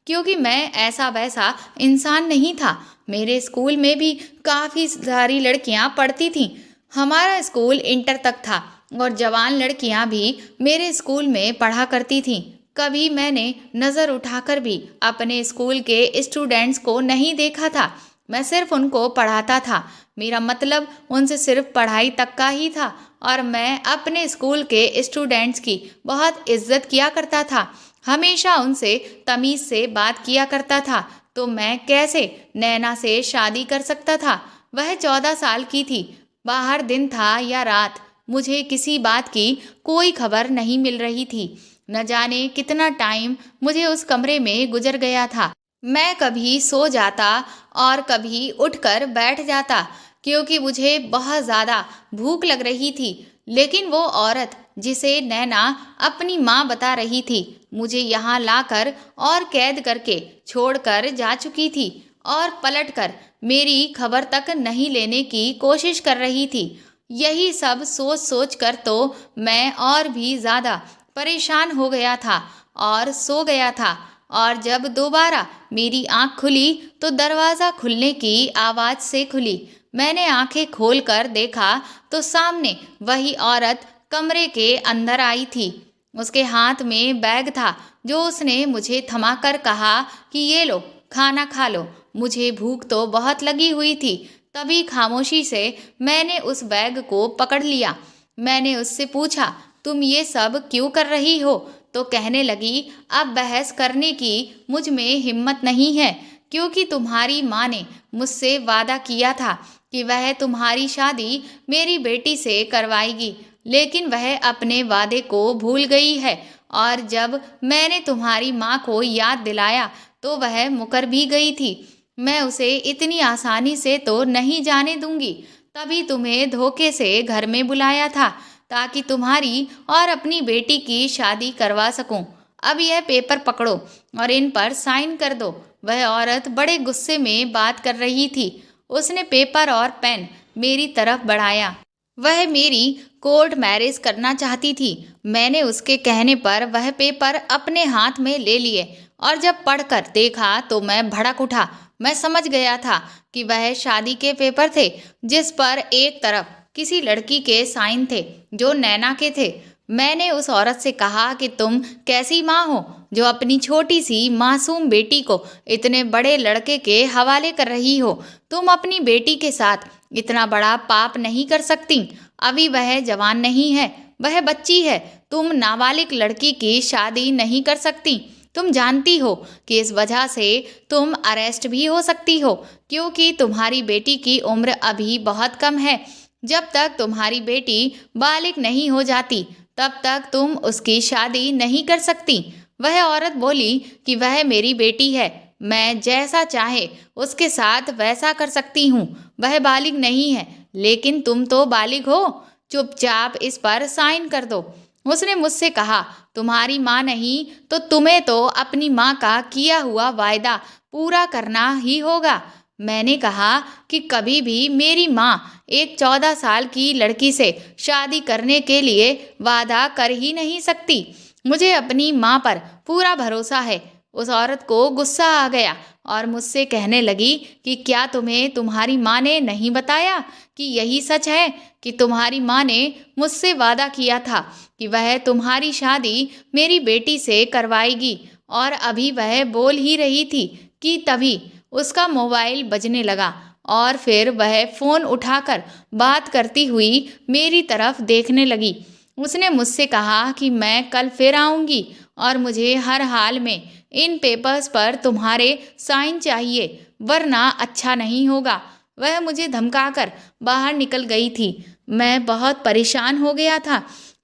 क्योंकि मैं ऐसा वैसा इंसान नहीं था। मेरे स्कूल में भी काफ़ी सारी लड़कियां पढ़ती थीं। हमारा स्कूल इंटर तक था और जवान लड़कियां भी मेरे स्कूल में पढ़ा करती थीं। कभी मैंने नज़र उठाकर भी अपने स्कूल के स्टूडेंट्स को नहीं देखा था। मैं सिर्फ उनको पढ़ाता था। मेरा मतलब उनसे सिर्फ पढ़ाई तक का ही था और मैं अपने स्कूल के स्टूडेंट्स की बहुत इज्जत किया करता था। हमेशा उनसे तमीज़ से बात किया करता था। तो मैं कैसे नैना से शादी कर सकता था? वह 14 साल की थी। बाहर दिन था या रात मुझे किसी बात की कोई खबर नहीं मिल रही थी। न जाने कितना टाइम मुझे उस कमरे में गुजर गया था। मैं कभी सो जाता और कभी उठकर बैठ जाता, क्योंकि मुझे बहुत ज़्यादा भूख लग रही थी। लेकिन वो औरत जिसे नैना अपनी माँ बता रही थी, मुझे यहाँ लाकर और कैद करके छोड़कर जा चुकी थी और पलटकर मेरी खबर तक नहीं लेने की कोशिश कर रही थी। यही सब सोच सोच कर तो मैं और भी ज़्यादा परेशान हो गया था और सो गया था। और जब दोबारा मेरी आंख खुली तो दरवाज़ा खुलने की आवाज़ से खुली। मैंने आंखें खोलकर देखा तो सामने वही औरत कमरे के अंदर आई थी। उसके हाथ में बैग था, जो उसने मुझे थमाकर कहा कि ये लो, खाना खा लो। मुझे भूख तो बहुत लगी हुई थी। तभी खामोशी से मैंने उस बैग को पकड़ लिया। मैंने उससे पूछा, तुम ये सब क्यों कर रही हो? तो कहने लगी, अब बहस करने की मुझ में हिम्मत नहीं है, क्योंकि तुम्हारी माँ ने मुझसे वादा किया था कि वह तुम्हारी शादी मेरी बेटी से करवाएगी, लेकिन वह अपने वादे को भूल गई है। और जब मैंने तुम्हारी माँ को याद दिलाया तो वह मुकर भी गई थी। मैं उसे इतनी आसानी से तो नहीं जाने दूंगी। तभी तुम्हें धोखे से घर में बुलाया था, ताकि तुम्हारी और अपनी बेटी की शादी करवा सकूं। अब यह पेपर पकड़ो और इन पर साइन कर दो। वह औरत बड़े गुस्से में बात कर रही थी। उसने पेपर और पेन मेरी तरफ बढ़ाया। वह मेरी कोर्ट मैरिज करना चाहती थी। मैंने उसके कहने पर वह पेपर अपने हाथ में ले लिए और जब पढ़कर देखा तो मैं भड़क उठा। मैं समझ गया था कि वह शादी के पेपर थे, जिस पर एक तरफ किसी लड़की के साइन थे जो नैना के थे। मैंने उस औरत से कहा कि तुम कैसी माँ हो जो अपनी छोटी सी मासूम बेटी को इतने बड़े लड़के के हवाले कर रही हो? तुम अपनी बेटी के साथ इतना बड़ा पाप नहीं कर सकती। अभी वह जवान नहीं है, वह बच्ची है। तुम नाबालिग लड़की की शादी नहीं कर सकती। तुम जानती हो कि इस वजह से तुम अरेस्ट भी हो सकती हो, क्योंकि तुम्हारी बेटी की उम्र अभी बहुत कम है। जब तक तुम्हारी बेटी बालिग नहीं हो जाती तब तक तुम उसकी शादी नहीं कर सकती। वह औरत बोली कि वह मेरी बेटी है, मैं जैसा चाहे उसके साथ वैसा कर सकती हूँ। वह बालिग नहीं है, लेकिन तुम तो बालिग हो। चुपचाप इस पर साइन कर दो। उसने मुझसे कहा, तुम्हारी माँ नहीं तो तुम्हें तो अपनी माँ का किया हुआ वायदा पूरा करना ही होगा। मैंने कहा कि कभी भी मेरी माँ एक 14 साल की लड़की से शादी करने के लिए वादा कर ही नहीं सकती। मुझे अपनी माँ पर पूरा भरोसा है। उस औरत को गुस्सा आ गया और मुझसे कहने लगी कि क्या तुम्हें तुम्हारी माँ ने नहीं बताया कि यही सच है कि तुम्हारी माँ ने मुझसे वादा किया था कि वह तुम्हारी शादी मेरी बेटी से करवाएगी? और अभी वह बोल ही रही थी कि तभी उसका मोबाइल बजने लगा और फिर वह फ़ोन उठाकर बात करती हुई मेरी तरफ देखने लगी। उसने मुझसे कहा कि मैं कल फिर आऊँगी और मुझे हर हाल में इन पेपर्स पर तुम्हारे साइन चाहिए, वरना अच्छा नहीं होगा। वह मुझे धमकाकर बाहर निकल गई थी। मैं बहुत परेशान हो गया था।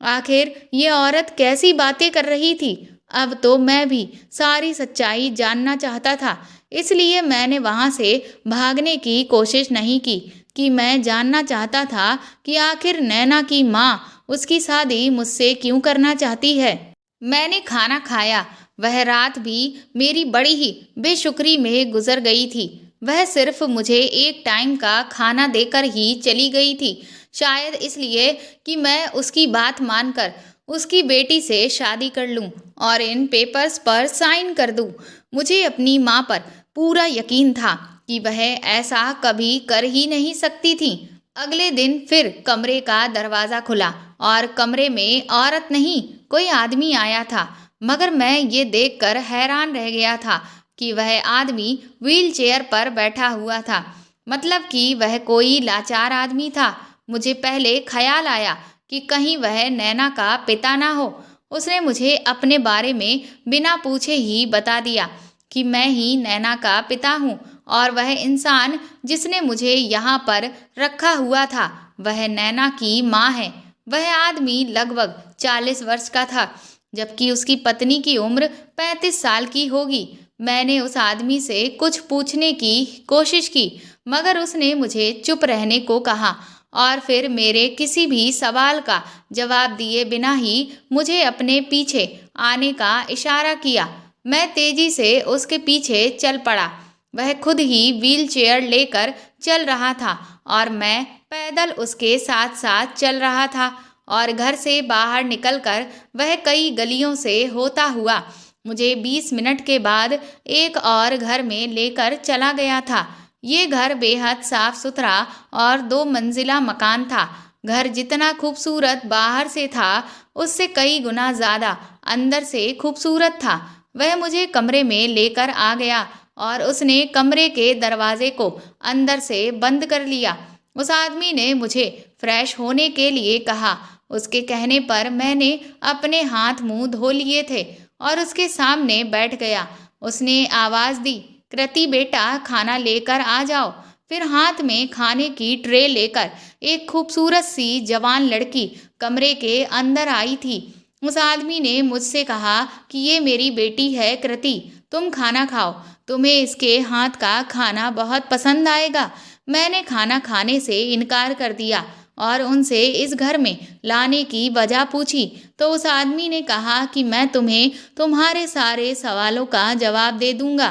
आखिर ये औरत कैसी बातें कर रही थी? अब तो मैं भी सारी सच्चाई जानना चाहता था, इसलिए मैंने वहाँ से भागने की कोशिश नहीं की कि मैं जानना चाहता था कि आखिर नैना की माँ उसकी शादी मुझसे क्यों करना चाहती है। मैंने खाना खाया। वह रात भी मेरी बड़ी ही बेशुक्री में गुजर गई थी। वह सिर्फ मुझे एक टाइम का खाना देकर ही चली गई थी, शायद इसलिए कि मैं उसकी बात मानकर उसकी बेटी से शादी कर लूं और इन पेपर्स पर साइन कर दूं। मुझे अपनी माँ पर पूरा यकीन था कि वह ऐसा कभी कर ही नहीं सकती थी। अगले दिन फिर कमरे का दरवाज़ा खुला और कमरे में औरत नहीं, कोई आदमी आया था। मगर मैं ये देखकर हैरान रह गया था कि वह आदमी व्हील चेयर पर बैठा हुआ था, मतलब कि वह कोई लाचार आदमी था। मुझे पहले ख्याल आया कि कहीं वह नैना का पिता ना हो। उसने मुझे अपने बारे में बिना पूछे ही बता दिया कि मैं ही नैना का पिता हूँ और वह इंसान जिसने मुझे यहाँ पर रखा हुआ था वह नैना की माँ है। वह आदमी लगभग 40 वर्ष का था, जबकि उसकी पत्नी की उम्र 35 साल की होगी। मैंने उस आदमी से कुछ पूछने की कोशिश की, मगर उसने मुझे चुप रहने को कहा और फिर मेरे किसी भी सवाल का जवाब दिए बिना ही मुझे अपने पीछे आने का इशारा किया। मैं तेजी से उसके पीछे चल पड़ा। वह खुद ही व्हील चेयर लेकर चल रहा था और मैं पैदल उसके साथ साथ चल रहा था, और घर से बाहर निकलकर वह कई गलियों से होता हुआ मुझे 20 मिनट के बाद एक और घर में लेकर चला गया था। ये घर बेहद साफ सुथरा और 2 मंजिला मकान था। घर जितना खूबसूरत बाहर से था, उससे कई गुना ज़्यादा अंदर से खूबसूरत था। वह मुझे कमरे में लेकर आ गया और उसने कमरे के दरवाजे को अंदर से बंद कर लिया। उस आदमी ने मुझे फ्रेश होने के लिए कहा। उसके कहने पर मैंने अपने हाथ मुंह धो लिए थे और उसके सामने बैठ गया। उसने आवाज़ दी, कृति बेटा, खाना लेकर आ जाओ। फिर हाथ में खाने की ट्रे लेकर एक खूबसूरत सी जवान लड़की कमरे के अंदर आई थी। उस आदमी ने मुझसे कहा कि ये मेरी बेटी है कृति, तुम खाना खाओ, तुम्हें इसके हाथ का खाना बहुत पसंद आएगा। मैंने खाना खाने से इनकार कर दिया और उनसे इस घर में लाने की वजह पूछी, तो उस आदमी ने कहा कि मैं तुम्हें तुम्हारे सारे सवालों का जवाब दे दूंगा।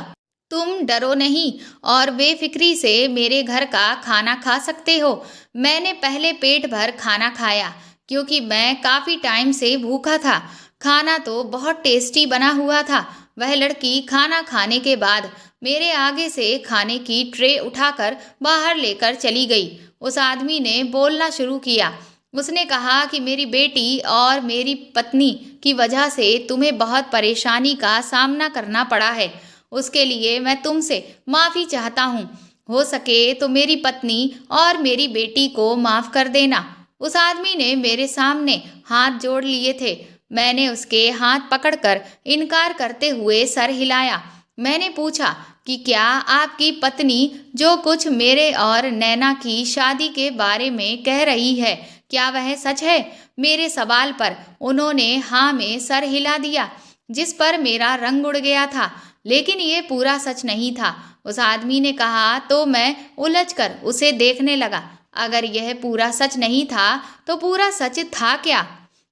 तुम डरो नहीं और बेफिक्री से मेरे घर का खाना खा सकते हो। मैंने पहले पेट भर खाना खाया क्योंकि मैं काफ़ी टाइम से भूखा था। खाना तो बहुत टेस्टी बना हुआ था। वह लड़की खाना खाने के बाद मेरे आगे से खाने की ट्रे उठाकर बाहर लेकर चली गई। उस आदमी ने बोलना शुरू किया। उसने कहा कि मेरी बेटी और मेरी पत्नी की वजह से तुम्हें बहुत परेशानी का सामना करना पड़ा है। उसके लिए मैं तुमसे माफ़ी चाहता हूँ। हो सके तो मेरी पत्नी और मेरी बेटी को माफ़ कर देना। उस आदमी ने मेरे सामने हाथ जोड़ लिए थे। मैंने उसके हाथ पकड़कर इनकार करते हुए सर हिलाया। मैंने पूछा कि क्या आपकी पत्नी जो कुछ मेरे और नैना की शादी के बारे में कह रही है, क्या वह सच है? मेरे सवाल पर उन्होंने हाँ में सर हिला दिया, जिस पर मेरा रंग उड़ गया था। लेकिन ये पूरा सच नहीं था। उस आदमी ने कहा तो मैं उलझकर उसे देखने लगा। अगर यह पूरा सच नहीं था तो पूरा सच था क्या?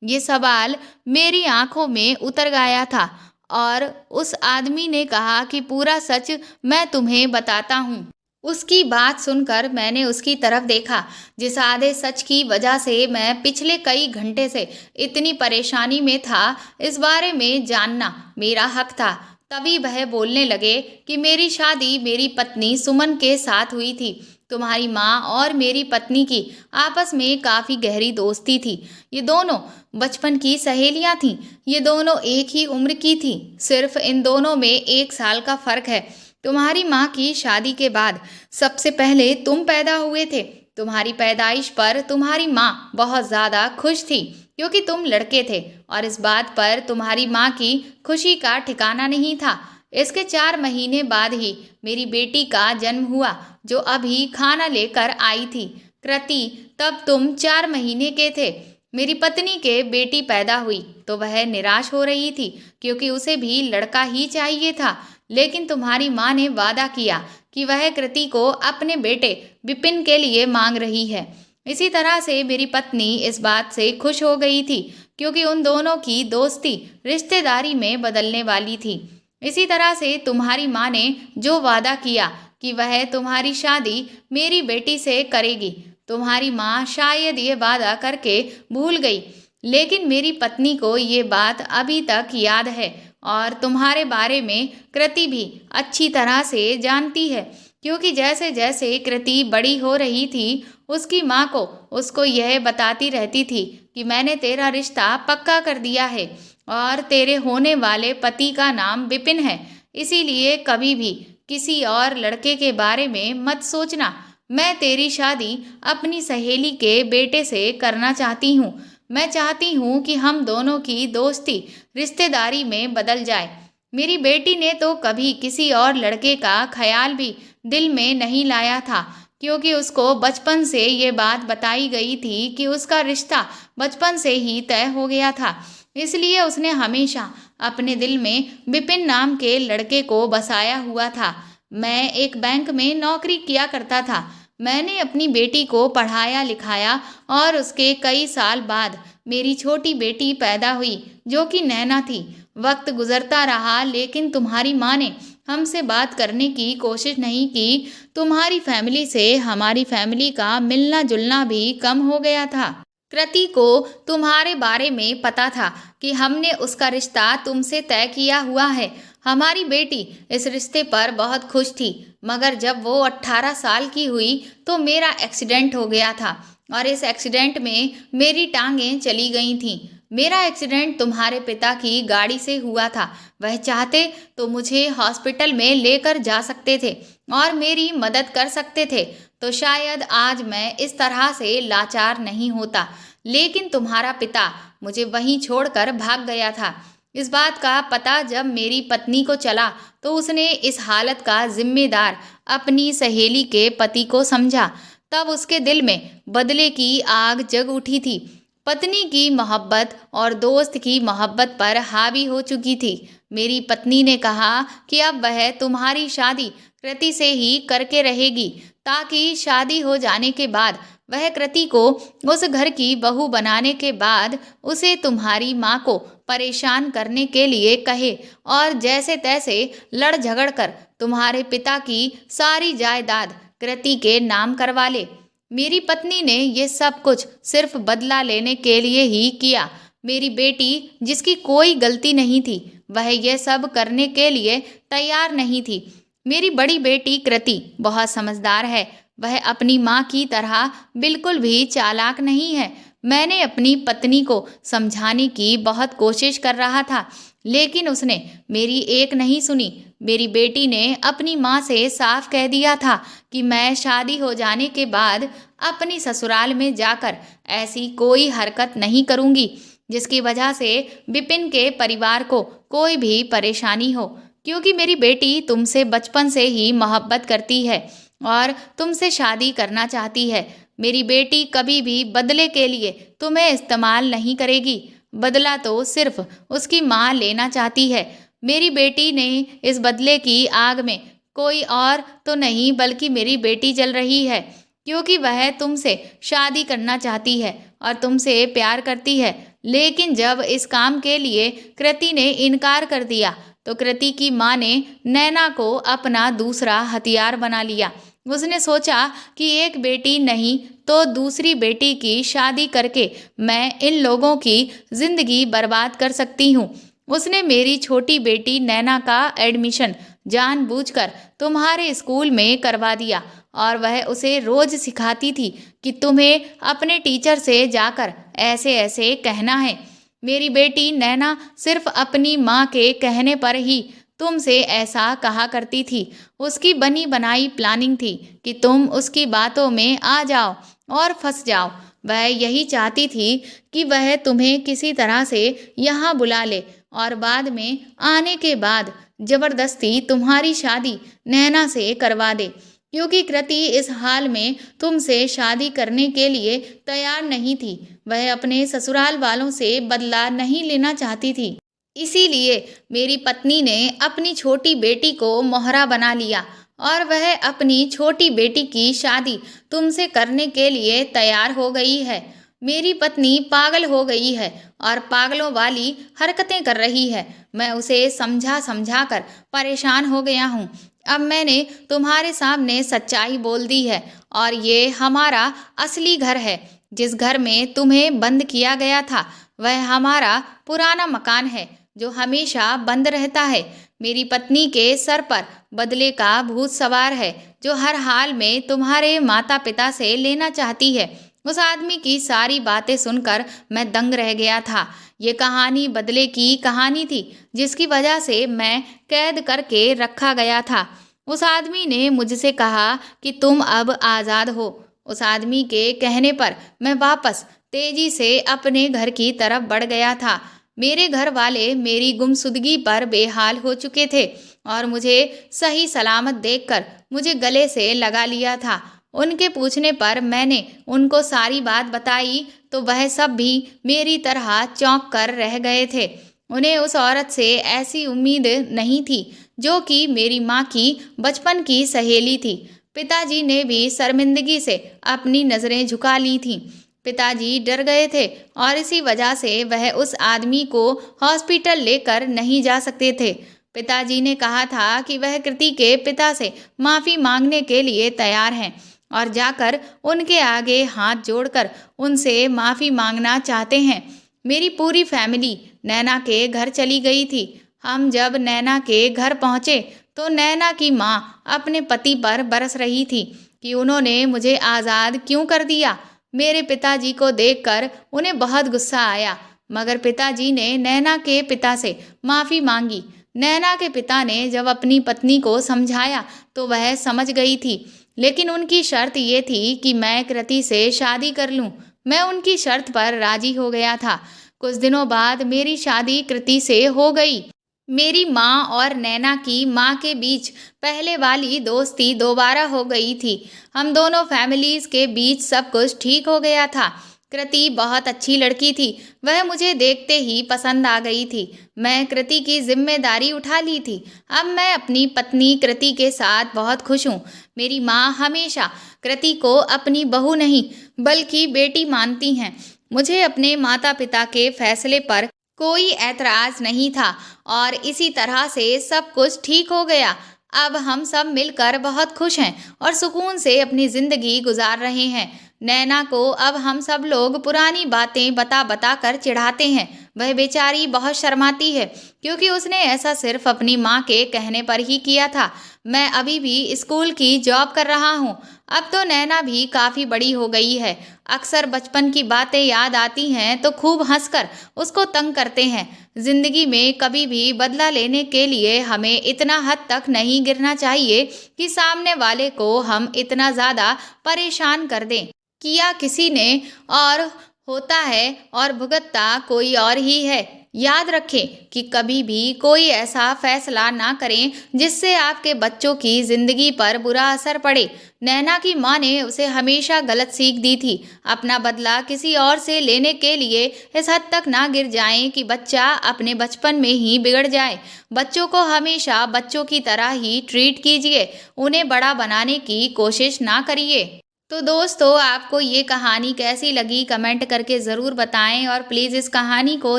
ये सवाल मेरी आंखों में उतर गया था और उस आदमी ने कहा कि पूरा सच मैं तुम्हें बताता हूँ। उसकी बात सुनकर मैंने उसकी तरफ देखा, जिस आधे सच की वजह से मैं पिछले कई घंटे से इतनी परेशानी में था। इस बारे में जानना मेरा हक था। तभी वह बोलने लगे कि मेरी शादी मेरी पत्नी सुमन के साथ हुई थी। तुम्हारी माँ और मेरी पत्नी की आपस में काफ़ी गहरी दोस्ती थी। ये दोनों बचपन की सहेलियाँ थीं। ये दोनों एक ही उम्र की थीं। सिर्फ इन दोनों में 1 साल का फ़र्क है। तुम्हारी माँ की शादी के बाद सबसे पहले तुम पैदा हुए थे। तुम्हारी पैदाइश पर तुम्हारी माँ बहुत ज़्यादा खुश थी क्योंकि तुम लड़के थे, और इस बात पर तुम्हारी माँ की खुशी का ठिकाना नहीं था। इसके 4 महीने बाद ही मेरी बेटी का जन्म हुआ, जो अभी खाना लेकर आई थी। कृति, तब तुम 4 महीने के थे। मेरी पत्नी के बेटी पैदा हुई तो वह निराश हो रही थी क्योंकि उसे भी लड़का ही चाहिए था। लेकिन तुम्हारी माँ ने वादा किया कि वह कृति को अपने बेटे विपिन के लिए मांग रही है। इसी तरह से मेरी पत्नी इस बात से खुश हो गई थी क्योंकि उन दोनों की दोस्ती रिश्तेदारी में बदलने वाली थी। इसी तरह से तुम्हारी माँ ने जो वादा किया कि वह तुम्हारी शादी मेरी बेटी से करेगी, तुम्हारी माँ शायद ये वादा करके भूल गई। लेकिन मेरी पत्नी को ये बात अभी तक याद है और तुम्हारे बारे में कृति भी अच्छी तरह से जानती है, क्योंकि जैसे जैसे कृति बड़ी हो रही थी उसकी माँ को उसको यह बताती रहती थी कि मैंने तेरा रिश्ता पक्का कर दिया है और तेरे होने वाले पति का नाम विपिन है। इसीलिए कभी भी किसी और लड़के के बारे में मत सोचना। मैं तेरी शादी अपनी सहेली के बेटे से करना चाहती हूँ। मैं चाहती हूँ कि हम दोनों की दोस्ती रिश्तेदारी में बदल जाए। मेरी बेटी ने तो कभी किसी और लड़के का ख्याल भी दिल में नहीं लाया था, क्योंकि उसको बचपन से ये बात बताई गई थी कि उसका रिश्ता बचपन से ही तय हो गया था। इसलिए उसने हमेशा अपने दिल में विपिन नाम के लड़के को बसाया हुआ था। मैं एक बैंक में नौकरी किया करता था। मैंने अपनी बेटी को पढ़ाया लिखाया और उसके कई साल बाद मेरी छोटी बेटी पैदा हुई जो कि नैना थी। वक्त गुजरता रहा लेकिन तुम्हारी माँ ने हमसे बात करने की कोशिश नहीं की। तुम्हारी फैमिली से हमारी फैमिली का मिलना जुलना भी कम हो गया था। कृति को तुम्हारे बारे में पता था कि हमने उसका रिश्ता तुमसे तय किया हुआ है। हमारी बेटी इस रिश्ते पर बहुत खुश थी, मगर जब वो 18 साल की हुई तो मेरा एक्सीडेंट हो गया था और इस एक्सीडेंट में मेरी टांगें चली गई थीं। मेरा एक्सीडेंट तुम्हारे पिता की गाड़ी से हुआ था। वह चाहते तो मुझे हॉस्पिटल में लेकर जा सकते थे और मेरी मदद कर सकते थे, तो शायद आज मैं इस तरह से लाचार नहीं होता। लेकिन तुम्हारा पिता मुझे वहीं छोड़कर भाग गया था। इस बात का पता जब मेरी पत्नी को चला तो उसने इस हालत का जिम्मेदार अपनी सहेली के पति को समझा। तब उसके दिल में बदले की आग जग उठी थी। पत्नी की मोहब्बत और दोस्त की मोहब्बत पर हावी हो चुकी थी। मेरी पत्नी ने कहा कि अब वह तुम्हारी शादी कृति से ही करके रहेगी, ताकि शादी हो जाने के बाद वह कृति को उस घर की बहू बनाने के बाद उसे तुम्हारी माँ को परेशान करने के लिए कहे और जैसे तैसे लड़ झगड़ कर तुम्हारे पिता की सारी जायदाद कृति के नाम करवा ले। मेरी पत्नी ने ये सब कुछ सिर्फ बदला लेने के लिए ही किया। मेरी बेटी, जिसकी कोई गलती नहीं थी, वह यह सब करने के लिए तैयार नहीं थी। मेरी बड़ी बेटी कृति बहुत समझदार है। वह अपनी माँ की तरह बिल्कुल भी चालाक नहीं है। मैंने अपनी पत्नी को समझाने की बहुत कोशिश कर रहा था, लेकिन उसने मेरी एक नहीं सुनी। मेरी बेटी ने अपनी माँ से साफ कह दिया था कि मैं शादी हो जाने के बाद अपनी ससुराल में जाकर ऐसी कोई हरकत नहीं करूँगी जिसकी वजह से विपिन के परिवार को कोई भी परेशानी हो, क्योंकि मेरी बेटी तुमसे बचपन से ही मोहब्बत करती है और तुमसे शादी करना चाहती है। मेरी बेटी कभी भी बदले के लिए तुम्हें इस्तेमाल नहीं करेगी। बदला तो सिर्फ उसकी माँ लेना चाहती है। मेरी बेटी ने इस बदले की आग में कोई और तो नहीं बल्कि मेरी बेटी जल रही है, क्योंकि वह तुमसे शादी करना चाहती है और तुमसे प्यार करती है। लेकिन जब इस काम के लिए कृति ने इनकार कर दिया तो कृति की माँ ने नैना को अपना दूसरा हथियार बना लिया। उसने सोचा कि एक बेटी नहीं तो दूसरी बेटी की शादी करके मैं इन लोगों की जिंदगी बर्बाद कर सकती हूँ। उसने मेरी छोटी बेटी नैना का एडमिशन जानबूझकर तुम्हारे स्कूल में करवा दिया और वह उसे रोज सिखाती थी कि तुम्हें अपने टीचर से जाकर ऐसे ऐसे कहना है। मेरी बेटी नैना सिर्फ अपनी माँ के कहने पर ही तुमसे ऐसा कहा करती थी। उसकी बनी बनाई प्लानिंग थी कि तुम उसकी बातों में आ जाओ और फंस जाओ। वह यही चाहती थी कि वह तुम्हें किसी तरह से यहाँ बुला ले और बाद में आने के बाद जबरदस्ती तुम्हारी शादी नैना से करवा दे, क्योंकि कृति इस हाल में तुमसे शादी करने के लिए तैयार नहीं थी। वह अपने ससुराल वालों से बदला नहीं लेना चाहती थी। इसीलिए मेरी पत्नी ने अपनी छोटी बेटी को मोहरा बना लिया और वह अपनी छोटी बेटी की शादी तुमसे करने के लिए तैयार हो गई है। मेरी पत्नी पागल हो गई है और पागलों वाली हरकतें कर रही है। मैं उसे समझा समझा कर परेशान हो गया हूँ। अब मैंने तुम्हारे सामने सच्चाई बोल दी है और ये हमारा असली घर है। जिस घर में तुम्हें बंद किया गया था वह हमारा पुराना मकान है जो हमेशा बंद रहता है। मेरी पत्नी के सर पर बदले का भूत सवार है जो हर हाल में तुम्हारे माता पिता से लेना चाहती है। उस आदमी की सारी बातें सुनकर मैं दंग रह गया था। ये कहानी बदले की कहानी थी जिसकी वजह से मैं कैद करके रखा गया था। उस आदमी ने मुझसे कहा कि तुम अब आज़ाद हो। उस आदमी के कहने पर मैं वापस तेजी से अपने घर की तरफ बढ़ गया था। मेरे घर वाले मेरी गुमसुदगी पर बेहाल हो चुके थे और मुझे सही सलामत देखकर मुझे गले से लगा लिया था उनके पूछने पर मैंने उनको सारी बात बताई तो वह सब भी मेरी तरह चौंक कर रह गए थे। उन्हें उस औरत से ऐसी उम्मीद नहीं थी जो कि मेरी माँ की बचपन की सहेली थी। पिताजी ने भी शर्मिंदगी से अपनी नज़रें झुका ली थीं। पिताजी डर गए थे और इसी वजह से वह उस आदमी को हॉस्पिटल लेकर नहीं जा सकते थे। पिताजी ने कहा था कि वह कृति के पिता से माफ़ी मांगने के लिए तैयार हैं और जाकर उनके आगे हाथ जोड़कर उनसे माफ़ी मांगना चाहते हैं। मेरी पूरी फैमिली नैना के घर चली गई थी। हम जब नैना के घर पहुँचे तो नैना की माँ अपने पति पर बरस रही थी कि उन्होंने मुझे आज़ाद क्यों कर दिया। मेरे पिताजी को देखकर उन्हें बहुत गुस्सा आया, मगर पिताजी ने नैना के पिता से माफ़ी मांगी। नैना के पिता ने जब अपनी पत्नी को समझाया तो वह समझ गई थी, लेकिन उनकी शर्त ये थी कि मैं कृति से शादी कर लूं। मैं उनकी शर्त पर राजी हो गया था। कुछ दिनों बाद मेरी शादी कृति से हो गई। मेरी माँ और नैना की माँ के बीच पहले वाली दोस्ती दोबारा हो गई थी। हम दोनों फैमिलीज़ के बीच सब कुछ ठीक हो गया था। कृति बहुत अच्छी लड़की थी। वह मुझे देखते ही पसंद आ गई थी। मैं कृति की जिम्मेदारी उठा ली थी। अब मैं अपनी पत्नी कृति के साथ बहुत खुश हूँ। मेरी माँ हमेशा कृति को अपनी बहू नहीं बल्कि बेटी मानती हैं। मुझे अपने माता पिता के फैसले पर कोई ऐतराज़ नहीं था और इसी तरह से सब कुछ ठीक हो गया। अब हम सब मिलकर बहुत खुश हैं और सुकून से अपनी ज़िंदगी गुजार रहे हैं। नैना को अब हम सब लोग पुरानी बातें बता बता कर चिढ़ाते हैं। वह बेचारी बहुत शर्माती है क्योंकि उसने ऐसा सिर्फ अपनी माँ के कहने पर ही किया था। मैं अभी भी स्कूल की जॉब कर रहा हूँ। अब तो नैना भी काफ़ी बड़ी हो गई है। अक्सर बचपन की बातें याद आती हैं तो खूब हंसकर उसको तंग करते हैं। जिंदगी में कभी भी बदला लेने के लिए हमें इतना हद तक नहीं गिरना चाहिए कि सामने वाले को हम इतना ज़्यादा परेशान कर दें। किया किसी ने और होता है और भुगतता कोई और ही है। याद रखें कि कभी भी कोई ऐसा फैसला ना करें जिससे आपके बच्चों की ज़िंदगी पर बुरा असर पड़े। नैना की माँ ने उसे हमेशा गलत सीख दी थी। अपना बदला किसी और से लेने के लिए इस हद तक ना गिर जाएं कि बच्चा अपने बचपन में ही बिगड़ जाए। बच्चों को हमेशा बच्चों की तरह ही ट्रीट कीजिए, उन्हें बड़ा बनाने की कोशिश ना करिए। तो दोस्तों, आपको ये कहानी कैसी लगी कमेंट करके ज़रूर बताएं और प्लीज़ इस कहानी को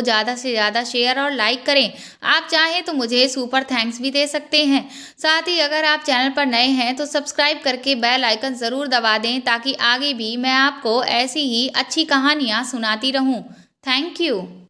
ज़्यादा से ज़्यादा शेयर और लाइक करें। आप चाहें तो मुझे सुपर थैंक्स भी दे सकते हैं। साथ ही अगर आप चैनल पर नए हैं तो सब्सक्राइब करके बेल आइकन ज़रूर दबा दें ताकि आगे भी मैं आपको ऐसी ही अच्छी कहानियाँ सुनाती रहूँ। Thank you.